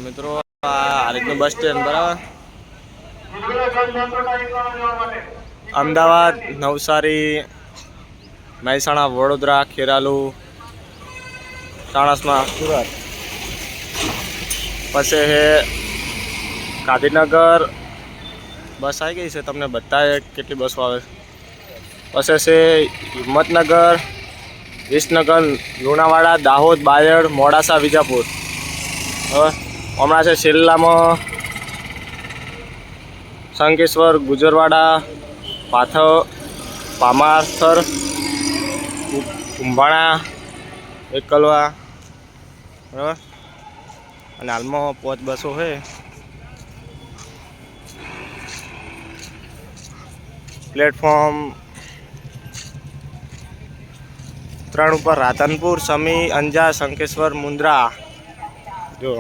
મિત્રો આ રીતનું બસ સ્ટેન્ડ બરાબર, અમદાવાદ, નવસારી, મહેસાણા, વડોદરા, ખેરાલુ, સાણસમાં, સુરત, પછી હે ગાંધીનગર બસ આવી ગઈ છે. તમને બતાવે કેટલી બસો આવે. પછી છે હિંમતનગર, વિસનગર, લુણાવાડા, દાહોદ, બાયડ, મોડાસા, વિજાપુર. હમણાં છે છેલ્લામાં શંકેશ્વર, ગુજરવાડા, પાથવ, પામાસર, કુંભાણા, એકલવા, બરાબર. અને હાલમાં 5 બસો છે. પ્લેટફોર્મ 3 ઉપર રાધનપુર, સમી, અંજાર, શંકેશ્વર, મુન્દ્રા. જો